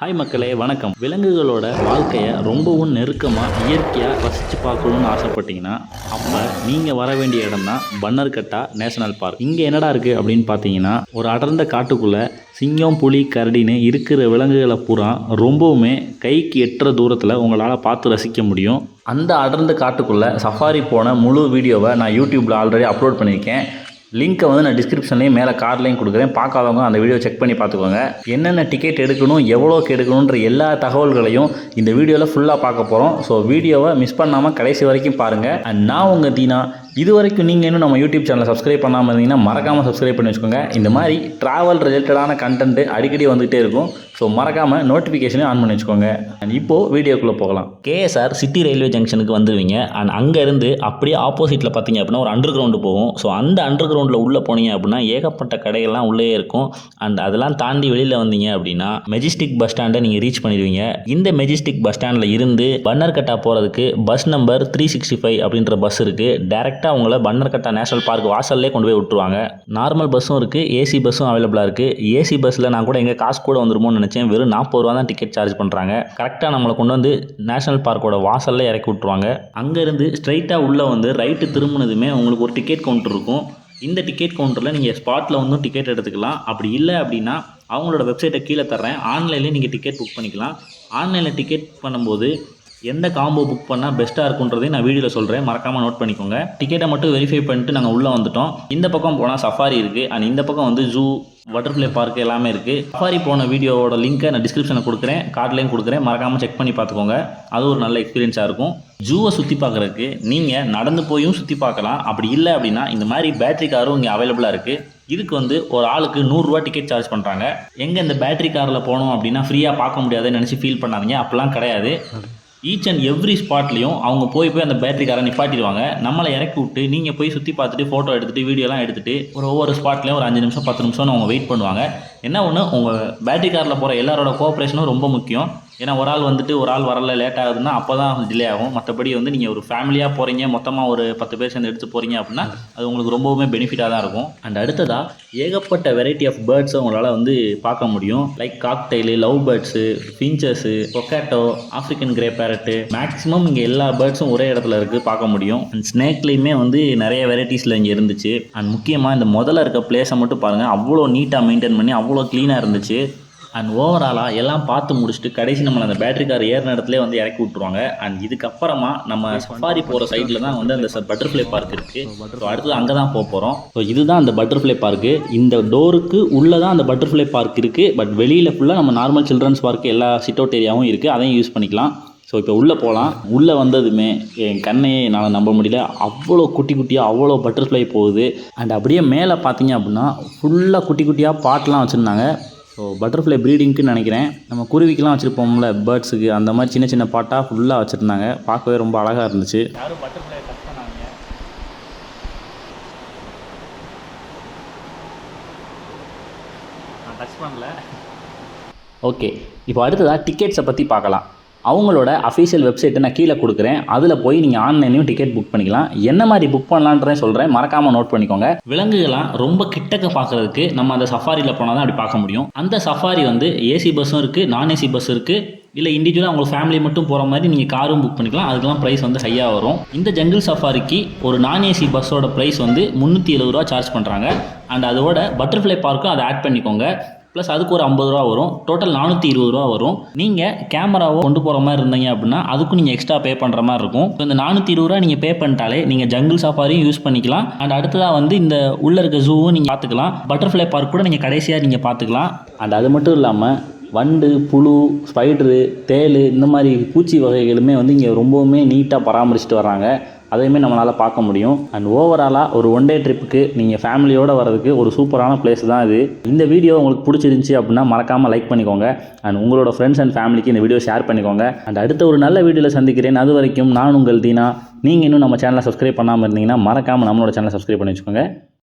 Hi மக்களே, வணக்கம். விலங்குகளோட வாழ்க்கையை ரொம்பவும் நெருக்கமாக இயற்கையாக ரசித்து பார்க்கணுன்னு ஆசைப்பட்டீங்கன்னா அப்போ நீங்கள் வர வேண்டிய இடம் தான் பன்னர்கட்டா நேஷனல் பார்க். இங்கே என்னடா இருக்குது அப்படின்னு பார்த்தீங்கன்னா, ஒரு அடர்ந்த காட்டுக்குள்ளே சிங்கம், புலி, கரடின்னு இருக்கிற விலங்குகளை பூரா ரொம்பவுமே கைக்கு எட்டுற தூரத்தில் உங்களால் பார்த்து ரசிக்க முடியும். அந்த அடர்ந்த காட்டுக்குள்ளே சஃபாரி போன முழு வீடியோவை நான் யூடியூப்பில் ஆல்ரெடி அப்லோட் பண்ணியிருக்கேன். லிங்க்கை வந்து நான் டிஸ்கிரிப்ஷன்லேயும் மேலே கார்ட்லேயும் கொடுக்குறேன். பார்க்காதவங்க அந்த வீடியோ செக் பண்ணி பார்த்துக்கோங்க. என்னென்ன டிக்கெட் எடுக்கணும், எவ்வளோக்கு எடுக்கணுன்ற எல்லா தகவல்களையும் இந்த வீடியோவில் ஃபுல்லாக பார்க்க போகிறோம். ஸோ வீடியோவை மிஸ் பண்ணாமல் கடைசி வரைக்கும் பாருங்கள். அண்ட் நான் உங்கள் தீனா. இது வரைக்கும் நீங்கள் இன்னும் நம்ம யூடியூப் சேனலை சப்ஸ்கிரைப் பண்ணாமல் இருந்தீங்கன்னா மறக்காமல் சப்ஸ்கிரைப் பண்ணி வச்சுக்கோங்க. இந்த மாதிரி ட்ராவல் ரிலேட்டடான கண்டென்ட் அடிக்கடி வந்துகிட்டே இருக்கும். ஸோ மறக்காமல் நோட்டிஃபிகேஷனையும் ஆன் பண்ணி வச்சுக்கோங்க. அண்ட் இப்போது வீடியோக்குள்ளே போகலாம். கேஎஸ்ஆர் சிட்டி ரயில்வே ஜங்ஷனுக்கு வந்துடுவீங்க. அண்ட் அங்கேருந்து அப்படியே ஆப்போசிட்டில் பார்த்தீங்க அப்படின்னா ஒரு அண்டர் கிரவுண்டு போகும். ஸோ அந்த அண்டர் கிரவுண்டில் உள்ளே போனீங்க அப்படின்னா ஏகப்பட்ட கடைகள்லாம் உள்ளே இருக்கும். அண்ட் அதெல்லாம் தாண்டி வெளியில் வந்தீங்க அப்படின்னா மெஜிஸ்டிக் பஸ் ஸ்டாண்டை நீங்கள் ரீச் பண்ணிடுவீங்க. இந்த மெஜிஸ்டிக் பஸ் ஸ்டாண்டில் இருந்து பன்னர்கட்டா போகிறதுக்கு பஸ் நம்பர் 365 அப்படின்ற பஸ் இருக்குது. டேரெக்டாக அவங்கள பன்னர்கட்டா நேஷனல் பார்க் வாசல்லே கொண்டு போய் விட்டுருவாங்க. நார்மல் பஸ்ஸும் இருக்குது, ஏசி பஸ்ஸும் அவைலபிளாக இருக்குது. ஏசி பஸ்ஸில் நான் கூட எங்கே காசு கூட வந்துருமோன்னு நினச்சேன். வெறும் 40 ரூபா தான் டிக்கெட் சார்ஜ் பண்ணுறாங்க. கரெக்டாக நம்மளை கொண்டு வந்து நேஷனல் பார்க்கோட வாசல்ல இறக்கி விட்டுருவாங்க. அங்கேருந்து ஸ்ட்ரைட்டாக உள்ளே வந்து ரைட்டு திரும்பினதுமே உங்களுக்கு ஒரு டிக்கெட் கவுண்டர் இருக்கும். இந்த டிக்கெட் கவுண்டரில் நீங்கள் ஸ்பாட்டில் வந்து டிக்கெட் எடுத்துக்கலாம். அப்படி இல்லை அப்படின்னா அவங்களோட வெப்சைட்டை கீழே தர்றேன், ஆன்லைன்லேயே நீங்கள் டிக்கெட் புக் பண்ணிக்கலாம். ஆன்லைனில் டிக்கெட் பண்ணும்போது எந்த காம்போ புக் பண்ணால் பெஸ்ட்டாக இருக்குன்றதையும் நான் வீடியோவில் சொல்கிறேன், மறக்காமல் நோட் பண்ணிக்கோங்க. டிக்கெட்டை மட்டும் வெரிஃபை பண்ணிட்டு நாங்கள் உள்ளே வந்துட்டோம். இந்த பக்கம் போனால் சஃபாரி இருக்குது. அண்ட் இந்த பக்கம் வந்து ஜூ, பட்டர்ஃப்ளை பார்க் எல்லாமே இருக்குது. சஃபாரி போன வீடியோவோட லிங்க்கை நான் டிஸ்கிரிப்ஷனில் கொடுக்குறேன், கார்ட்லேயும் கொடுக்குறேன். மறக்காமல் செக் பண்ணி பார்த்துக்கோங்க. அது ஒரு நல்ல எக்ஸ்பீரியன்ஸாக இருக்கும். ஜூவை சுற்றி பார்க்குறதுக்கு நீங்கள் நடந்து போயும் சுற்றி பார்க்கலாம். அப்படி இல்லை அப்படின்னா இந்த மாதிரி பேட்டரி காரும் இங்கே அவைலபிளாக இருக்குது. இதுக்கு வந்து ஒரு ஆளுக்கு 100 ரூபா டிக்கெட் சார்ஜ் பண்ணுறாங்க. எங்கே இந்த பேட்டரி காரில் போனோம் அப்படின்னா ஃப்ரீயாக பார்க்க முடியாதுன்னு நினச்சி ஃபீல் பண்ணாதீங்க. அப்போலாம் கிடையாது. ஈச் அண்ட் எவ்ரி ஸ்பாட்லேயும் அவங்க போய் அந்த பேட்டரி காரை நிப்பாட்டிடுவாங்க. நம்மளை இறக்கி விட்டு நீங்கள் போய் சுற்றி பார்த்துட்டு ஃபோட்டோ எடுத்துகிட்டு வீடியோலாம் எடுத்துகிட்டு ஒவ்வொரு ஸ்பாட்லேயும் ஒரு 5 நிமிஷம் 10 நிமிஷம்னு அவங்க வெயிட் பண்ணுவாங்க. என்ன ஒன்று, உங்கள் பேட்டரி காரில் போகிற எல்லாரோட கோஆப்ரேஷனும் ரொம்ப முக்கியம். ஏன்னா ஒரு ஆள் வந்துட்டு ஒரு ஆள் வரல, லேட் ஆகுதுன்னா அப்போ தான் டிலே ஆகும். மற்றபடி வந்து நீங்கள் ஒரு ஃபேமிலியாக போகிறீங்க, மொத்தமாக ஒரு 10 பேர் சேர்ந்து எடுத்து போகிறீங்க அப்படின்னா அது உங்களுக்கு ரொம்பவுமே பெனிஃபிட்டாக தான் இருக்கும். அண்ட் அடுத்ததாக ஏகப்பட்ட வெரைட்டி ஆஃப் பேர்ட்ஸை உங்களால் வந்து பார்க்க முடியும். Like cockatiel, love birds, finches, பொக்கேட்டோ, ஆஃப்ரிக்கன் கிரே பேரட்டு, மேக்ஸிமம் இங்கே எல்லா பேர்ட்ஸும் ஒரே இடத்துல இருக்குது, பார்க்க முடியும். அண்ட் ஸ்னேக்லேயுமே வந்து நிறைய வெரைட்டிஸில் இங்கே இருந்துச்சு. அண்ட் முக்கியமாக இந்த முதல்ல இருக்க பிளேஸை மட்டும் பாருங்கள், அவ்வளோ நீட்டாக மெயின்டைன் பண்ணி அவ்வளோ க்ளீனாக இருந்துச்சு. அண்ட் ஓவராலாக எல்லாம் பார்த்து முடிச்சுட்டு கடைசி நம்மளை அந்த பேட்டரி கார் ஏறின இடத்துல வந்து இறக்கி விட்ருவாங்க. அண்ட் இதுக்கப்புறமா நம்ம சஃபாரி போகிற சைடில் தான் வந்து அந்த பட்டர்ஃப்ளை பார்க் இருக்குது. ஸோ அடுத்தது அங்கே தான் போகிறோம். ஸோ இதுதான் அந்த பட்டர்ஃப்ளை பார்க்கு. இந்த டோருக்கு உள்ளே தான் அந்த பட்டர்ஃப்ளை பார்க் இருக்குது. பட் வெளியில் ஃபுல்லாக நம்ம நார்மல் சில்ட்ரன்ஸ் பார்க் எல்லா சிட் அவுட் ஏரியாவும் இருக்குது, அதையும் யூஸ் பண்ணிக்கலாம். ஸோ இப்போ உள்ளே போகலாம். உள்ளே வந்ததுமே என் கண்ணையே என்னால் நம்ப முடியல, அவ்வளோ குட்டி குட்டியாக அவ்வளோ பட்டர்ஃப்ளை போகுது. அண்ட் அப்படியே மேலே பார்த்தீங்க அப்படின்னா ஃபுல்லாக குட்டி குட்டியாக பாட்டெலாம் வச்சுருந்தாங்க. ஸோ பட்டர்ஃப்ளை ப்ரீடிங்க்குன்னு நினைக்கிறேன். நம்ம குருவிக்கெலாம் வச்சுருப்போம்ல பேர்ட்ஸுக்கு, அந்த மாதிரி சின்ன சின்ன பாட்டாக ஃபுல்லாக வச்சுருந்தாங்க. பார்க்கவே ரொம்ப அழகாக இருந்துச்சு. யாரும் பட்டர்ஃப்ளை டச் பண்ணாங்க, நான் டச் பண்ணல. ஓகே, இப்போ அடுத்ததாக டிக்கெட்ஸை பற்றி பார்க்கலாம். அவங்களோட அஃபீஷியல் வெப்சைட்டை நான் கீழே கொடுக்குறேன். அதில் போய் நீங்கள் ஆன்லைன்லையும் டிக்கெட் புக் பண்ணிக்கலாம். என்ன மாதிரி புக் பண்ணலான்றே சொல்கிறேன், மறக்காமல் நோட் பண்ணிக்கோங்க. விலங்குகள்லாம் ரொம்ப கிட்டக்க பார்க்குறதுக்கு நம்ம அந்த சஃபாரியில் போனால் தான் அப்படி பார்க்க முடியும். அந்த சஃபாரி வந்து ஏசி பஸ்ஸும் இருக்குது, நான் ஏசி பஸ் இருக்குது. இல்லை இண்டிவிஜுவலாக உங்கள் ஃபேமிலி மட்டும் போகிற மாதிரி நீங்கள் காரும் புக் பண்ணிக்கலாம். அதுக்கெல்லாம் ப்ரைஸ் வந்து ஹையாக வரும். இந்த ஜங்கிள் சஃபாரிக்கு ஒரு நான் ஏசி பஸ்ஸோட ப்ரைஸ் வந்து 370 ரூபா சார்ஜ் பண்ணுறாங்க. அண்ட் அதோட பட்டர்ஃப்ளை பார்க்கும் அதை ஆட் பண்ணிக்கோங்க. ப்ளஸ் அதுக்கு ஒரு 50 ரூபா வரும். டோட்டல் 420 ரூபா வரும். நீங்கள் கேமராவோ கொண்டு போகிற மாதிரி இருந்தீங்க அப்படின்னா அதுக்கும் நீங்கள் எக்ஸ்ட்ரா பே பண்ணுற மாதிரி இருக்கும். ஸோ இந்த 420 ரூபா நீங்கள் பே பண்ணிட்டாலே நீங்கள் ஜங்கிள் சஃபாரியும் யூஸ் பண்ணிக்கலாம். அண்ட் அடுத்ததாக வந்து இந்த உள்ளே இருக்க ஜூவும் நீங்கள் பார்த்துக்கலாம். பட்டர்ஃப்ளை பார்க் கூட நீங்கள் கடைசியாக நீங்கள் பார்த்துக்கலாம். அண்ட் அது மட்டும் இல்லாமல் வண்டு, புழு, ஸ்பைட்ரு, தேள், இந்த மாதிரி பூச்சி வகைகளுமே வந்து இங்கே ரொம்பவுமே நீட்டாக பராமரிச்சுட்டு வராங்க. அதையுமே நம்மளால் பார்க்க முடியும். அண்ட் ஓவராலாக ஒரு 1 டே ட்ரிப்புக்கு நீங்கள் ஃபேமிலியோடு வர்றதுக்கு ஒரு சூப்பரான பிளேஸ் தான் இது. இந்த வீடியோ உங்களுக்கு பிடிச்சிருந்துச்சி அப்படின்னா மறக்காமல் லைக் பண்ணிக்கோங்க. அண்ட் உங்களோட ஃப்ரெண்ட்ஸ் அண்ட் ஃபேமிலிக்கு இந்த வீடியோ ஷேர் பண்ணிக்கோங்க. அண்ட் அடுத்த ஒரு நல்ல வீடியோவில் சந்திக்கிறேன். அது வரைக்கும் நான் உங்கள் தீனா. நீங்கள் இன்னும் நம்ம சேனலை சப்ஸ்கிரைப் பண்ணாமல் இருந்தீங்கன்னா மறக்காமல் நம்மளோட சேனலை சப்ஸ்கிரைப் பண்ணி வச்சுக்கோங்க.